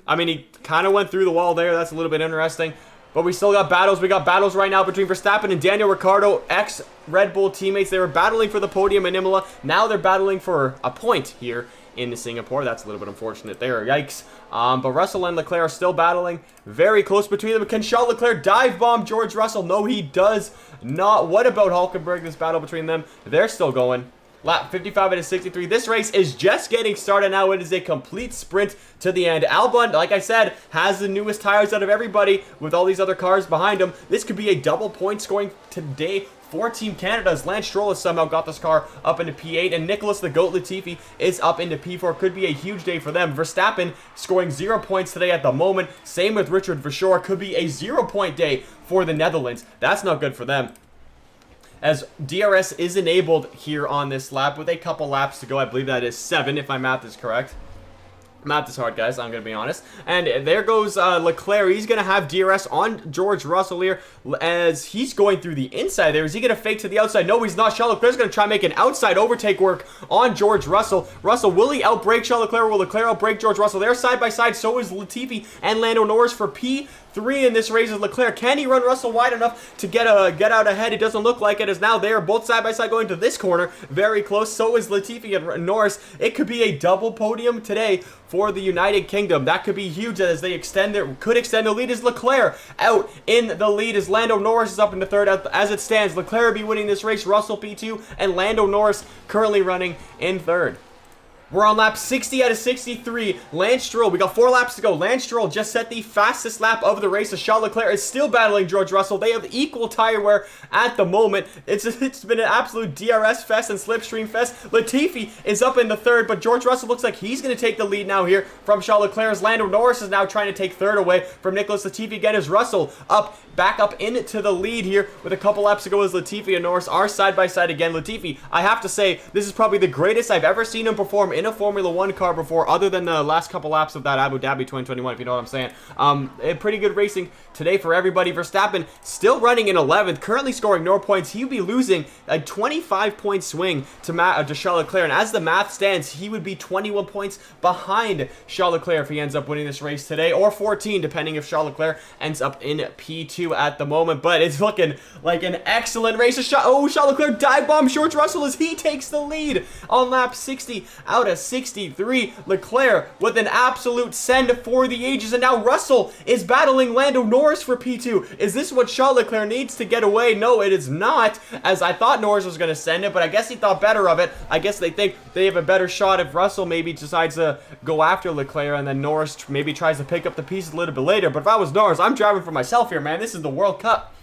I mean, he kind of went through the wall there. That's a little bit interesting. But we still got battles. We got battles right now between Verstappen and Daniel Ricciardo, ex-Red Bull teammates. They were battling for the podium in Imola. Now they're battling for a point here in Singapore. That's a little bit unfortunate there. Yikes. But Russell and Leclerc are still battling. Very close between them. Can Charles Leclerc dive bomb George Russell? No, he does not. What about Hulkenberg? This battle between them. They're still going. Lap 55 out of 63. This race is just getting started now. It is a complete sprint to the end. Albon, like I said, has the newest tires out of everybody with all these other cars behind him. This could be a double point scoring today for Team Canada's. Lance Stroll has somehow got this car up into P8, and Nicholas the GOAT Latifi is up into P4. Could be a huge day for them. Verstappen scoring 0 points today at the moment. Same with Richard Verschoor. Could be a 0-point day for the Netherlands. That's not good for them, as DRS is enabled here on this lap with a couple laps to go. I believe that is 7 if my math is correct. Math is hard, guys. I'm going to be honest. And there goes Leclerc. He's going to have DRS on George Russell here as he's going through the inside there. Is he going to fake to the outside? No, he's not. Charles Leclerc's going to try and make an outside overtake work on George Russell. Will he outbrake Charles Leclerc? Will Leclerc outbrake George Russell? They're side by side. So is Latifi and Lando Norris for P3 3 in this race is Leclerc. Can he run Russell wide enough to get out ahead? It doesn't look like it, as now they are both side by side going to this corner. Very close. So is Latifi and Norris. It could be a double podium today for the United Kingdom. That could be huge as they could extend the lead. Is Leclerc out in the lead as Lando Norris is up in the third. As it stands, Leclerc will be winning this race, Russell P2, and Lando Norris currently running in third. We're on lap 60 out of 63. Lance Stroll, we got 4 laps to go. Lance Stroll just set the fastest lap of the race as Charles Leclerc is still battling George Russell. They have equal tire wear at the moment. It's been an absolute DRS fest and slipstream fest. Latifi is up in the third, but George Russell looks like he's going to take the lead now here from Charles Leclerc, as Lando Norris is now trying to take third away from Nicholas Latifi. Again, as Russell back up into the lead here with a couple laps to go, as Latifi and Norris are side by side again. Latifi, I have to say, this is probably the greatest I've ever seen him perform in a Formula 1 car before, other than the last couple laps of that Abu Dhabi 2021, if you know what I'm saying. A pretty good racing today for everybody. Verstappen still running in 11th, currently scoring no points. He would be losing a 25-point swing to Charles Leclerc, and as the math stands, he would be 21 points behind Charles Leclerc if he ends up winning this race today, or 14, depending if Charles Leclerc ends up in P2 at the moment. But it's looking like an excellent race. Charles Leclerc dive bomb George Russell as he takes the lead on lap 60 out of 63. Leclerc with an absolute send for the ages, and now Russell is battling Lando Norris for P2. Is this what Charles Leclerc needs to get away? No, it is not, as I thought Norris was going to send it, but I guess he thought better of it. I guess they think they have a better shot if Russell maybe decides to go after Leclerc, and then Norris maybe tries to pick up the pieces a little bit later. But if I was Norris, I'm driving for myself here, man. This is the World Cup.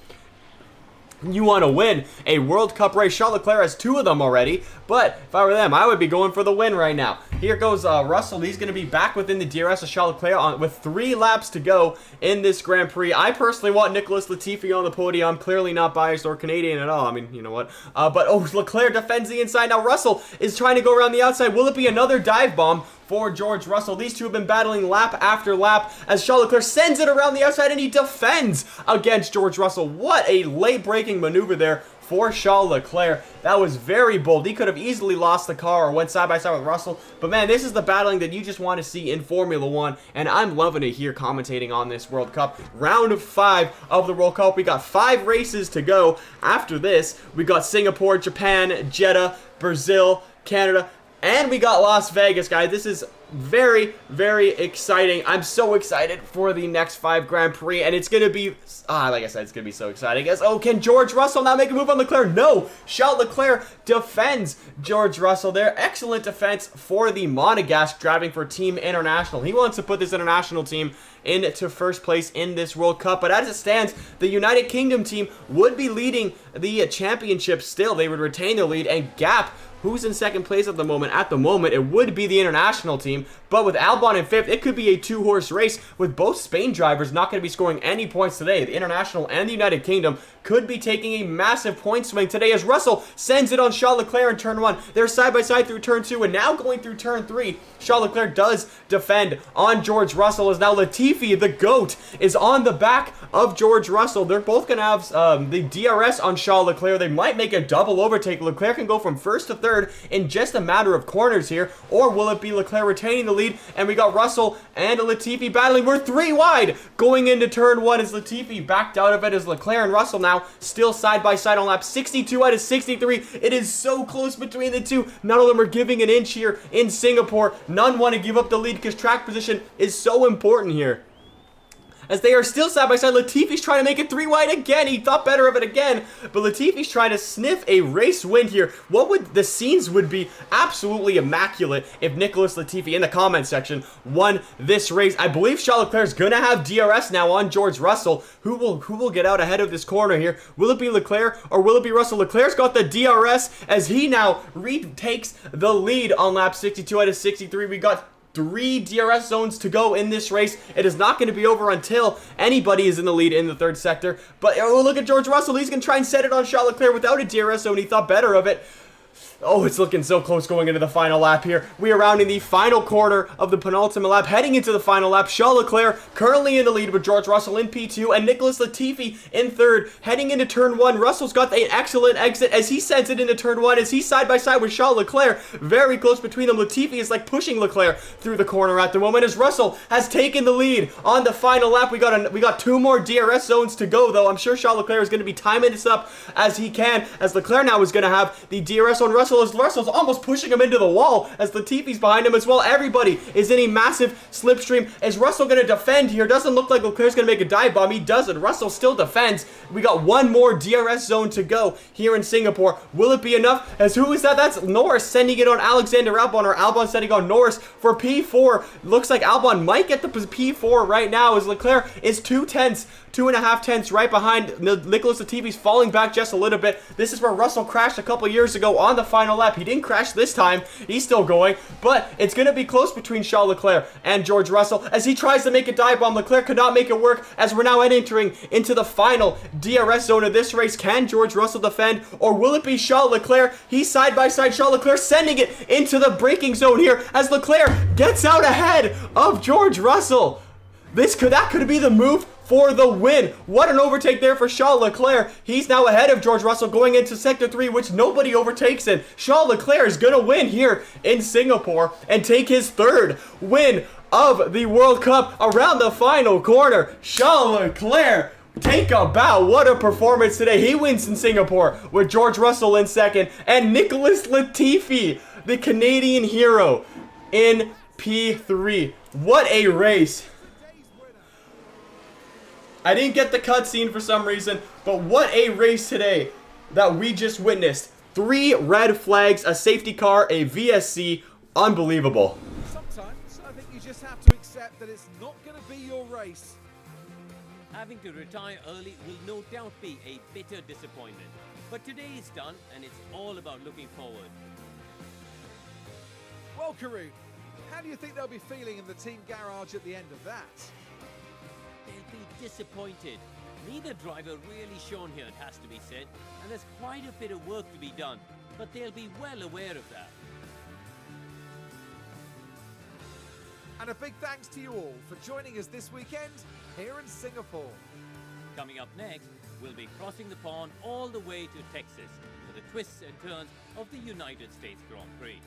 You want to win a World Cup race. Charles Leclerc has 2 of them already, but if I were them, I would be going for the win right now. Here goes Russell. He's going to be back within the DRS of Charles Leclerc with 3 laps to go in this Grand Prix. I personally want Nicholas Latifi on the podium. I'm clearly not biased or Canadian at all. I mean, you know what? But Leclerc defends the inside. Now Russell is trying to go around the outside. Will it be another dive bomb for George Russell? These two have been battling lap after lap as Charles Leclerc sends it around the outside and he defends against George Russell. What a late-breaking maneuver there for Charles Leclerc. That was very bold. He could have easily lost the car or went side by side with Russell. But man, this is the battling that you just want to see in Formula 1, and I'm loving it here commentating on this World Cup. Round 5 of the World Cup. We got 5 races to go. After this, we got Singapore, Japan, Jeddah, Brazil, Canada, and we got Las Vegas, guys. This is very, very exciting. I'm so excited for the next 5 Grand Prix, and it's going to be, like I said, it's going to be so exciting. Can George Russell now make a move on Leclerc? No. Charles Leclerc defends George Russell there. Excellent defense for the Monegasque driving for Team International. He wants to put this international team into first place in this World Cup, but as it stands, the United Kingdom team would be leading the championship still. They would retain their lead, and Gap, who's in second place at the moment? At the moment, it would be the international team, but with Albon in 5th, it could be a 2-horse race with both Spain drivers not going to be scoring any points today. The international and the United Kingdom could be taking a massive point swing today as Russell sends it on Charles Leclerc in turn 1. They're side by side through turn 2, and now going through turn 3, Charles Leclerc does defend on George Russell as now Latifi, the GOAT, is on the back of George Russell. They're both going to have the DRS on Charles Leclerc. They might make a double overtake. Leclerc can go from 1st to 3rd in just a matter of corners here, or will it be Leclerc retaining the lead? And we got Russell and Latifi battling. We're 3 wide going into turn 1 as Latifi backed out of it, as Leclerc and Russell now still side by side on lap 62 out of 63. It is so close between the two. None of them are giving an inch here in Singapore. None want to give up the lead because track position is so important here. As they are still side by side, Latifi's trying to make it 3 wide again. He thought better of it again, but Latifi's trying to sniff a race win here. What would the scenes would be absolutely immaculate if Nicholas Latifi in the comment section won this race. I believe Charles Leclerc's gonna have DRS now on George Russell. Who will get out ahead of this corner here? Will it be Leclerc or will it be Russell? Leclerc's got the DRS as he now retakes the lead on lap 62 out of 63. We got 3 DRS zones to go in this race. It is not going to be over until anybody is in the lead in the 3rd sector. But look at George Russell. He's going to try and set it on Charles Leclerc without a DRS zone. He thought better of it. Oh, it's looking so close going into the final lap here. We are rounding the final quarter of the penultimate lap, heading into the final lap. Charles Leclerc currently in the lead with George Russell in P2 and Nicholas Latifi in third. Heading into turn 1, Russell's got an excellent exit as he sends it into turn 1 as he's side by side with Charles Leclerc. Very close between them. Latifi is like pushing Leclerc through the corner at the moment as Russell has taken the lead on the final lap. We got 2 more DRS zones to go though. I'm sure Charles Leclerc is going to be timing this up as he can, as Leclerc now is going to have the DRS on Russell as Russell's almost pushing him into the wall as Latifi's behind him as well. Everybody is in a massive slipstream. Is Russell going to defend here? Doesn't look like Leclerc's going to make a dive bomb. He doesn't. Russell still defends. We got 1 more DRS zone to go here in Singapore. Will it be enough? As who is that? That's Norris sending it on Alexander Albon, or Albon sending on Norris for P4. Looks like Albon might get the P4 right now as Leclerc is 2.5 tenths right behind. Nicholas Latifi's falling back just a little bit. This is where Russell crashed a couple years ago on the final lap. He didn't crash this time. He's still going, but it's going to be close between Charles Leclerc and George Russell as he tries to make a dive bomb. Leclerc could not make it work as we're now entering into the final DRS zone of this race. Can George Russell defend, or will it be Charles Leclerc? He's side by side. Charles Leclerc sending it into the braking zone here as Leclerc gets out ahead of George Russell. That could be the move for the win. What an overtake there for Charles Leclerc. He's now ahead of George Russell going into Sector 3, which nobody overtakes in. Charles Leclerc is going to win here in Singapore and take his 3rd win of the World Cup around the final corner. Charles Leclerc, take a bow. What a performance today. He wins in Singapore with George Russell in 2nd and Nicholas Latifi, the Canadian hero, in P3. What a race. I didn't get the cutscene for some reason, but what a race today that we just witnessed. 3 red flags, a safety car, a VSC. Unbelievable. Sometimes I think you just have to accept that it's not going to be your race. Having to retire early will no doubt be a bitter disappointment. But today is done, and it's all about looking forward. Well, Karun, how do you think they'll be feeling in the team garage at the end of that? They'll be disappointed. Neither driver really shone here, it has to be said, and there's quite a bit of work to be done, but they'll be well aware of that. And a big thanks to you all for joining us this weekend here in Singapore. Coming up next, we'll be crossing the pond all the way to Texas for the twists and turns of the United States Grand Prix.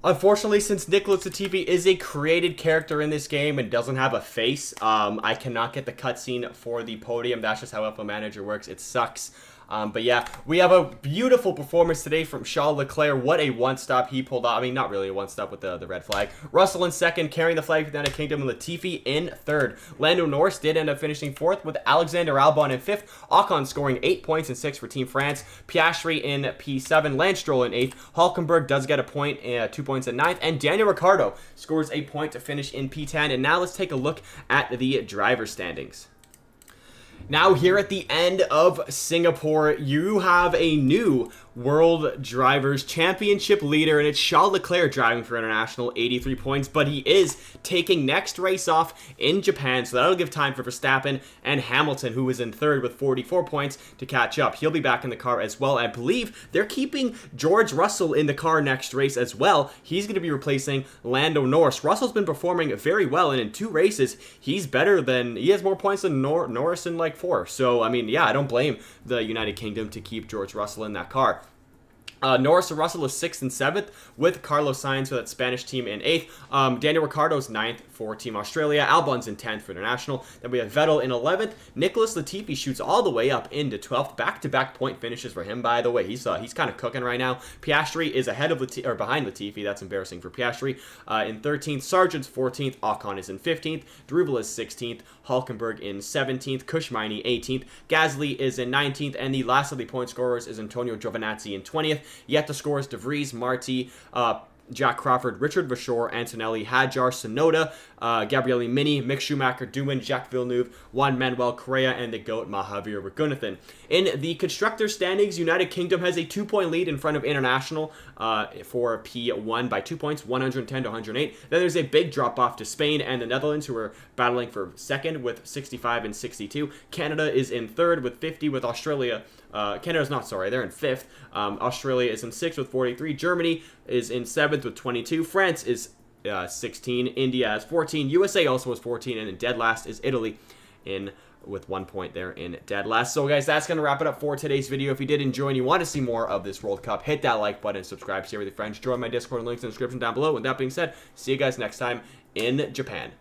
Unfortunately, since Nicholas Latifi is a created character in this game and doesn't have a face, I cannot get the cutscene for the podium. That's just how F1 Manager works. It sucks. But yeah, we have a beautiful performance today from Charles Leclerc. What a one-stop he pulled off. I mean, not really a one-stop with the red flag. Russell in 2nd, carrying the flag for the United Kingdom, and Latifi in 3rd. Lando Norris did end up finishing 4th with Alexander Albon in 5th. Ocon scoring 8 points in 6th for Team France. Piastri in P7. Lance Stroll in 8th. Hulkenberg does get a point, 2 points in 9th. And Daniel Ricciardo scores a point to finish in P10. And now let's take a look at the driver standings. Now here at the end of Singapore, you have a new World Drivers' Championship leader, and it's Charles Leclerc driving for International, 83 points, but he is taking next race off in Japan, so that'll give time for Verstappen and Hamilton, who is in 3rd with 44 points, to catch up. He'll be back in the car as well. I believe they're keeping George Russell in the car next race as well. He's going to be replacing Lando Norris. Russell's been performing very well, and in 2 races, he has more points than Norris in like 4. So, I mean, yeah, I don't blame the United Kingdom to keep George Russell in that car. Norris and Russell is 6th and 7th with Carlos Sainz for that Spanish team in 8th. Daniel Ricciardo's 9th for Team Australia. Albon's in 10th for International. Then we have Vettel in 11th. Nicholas Latifi shoots all the way up into 12th. Back-to-back point finishes for him, by the way. He's kind of cooking right now. Piastri is ahead of behind Latifi. That's embarrassing for Piastri. In 13th. Sargeant's 14th. Ocon is in 15th. Daruvala is 16th. Hulkenberg in 17th. Maini 18th. Gasly is in 19th. And the last of the point scorers is Antonio Giovinazzi in 20th. Yet the scores: Vries, Marti, Jack Crawford, Richard Verschoor, Antonelli, Hadjar, Tsunoda, Gabriele Mini, Mick Schumacher, Doohan, Jacques Villeneuve, Juan Manuel Correa, and the GOAT Mahavir Ragunathan. In the constructor standings, United Kingdom has a 2-point lead in front of International for P1 by 2 points, 110 to 108. Then there's a big drop-off to Spain and the Netherlands, who are battling for second with 65 and 62. Canada is in third with 50, with Australia. Canada's not, sorry, they're in fifth. Australia is in sixth with 43. Germany is in seventh with 22. France is 16. India has 14. USA also has 14. And in dead last is Italy with 1 point there in dead last. So guys, that's going to wrap it up for today's video. If you did enjoy and you want to see more of this World Cup, hit that like button, subscribe, share with your friends, join my Discord, links in the description down below. With that being said, see you guys next time in Japan.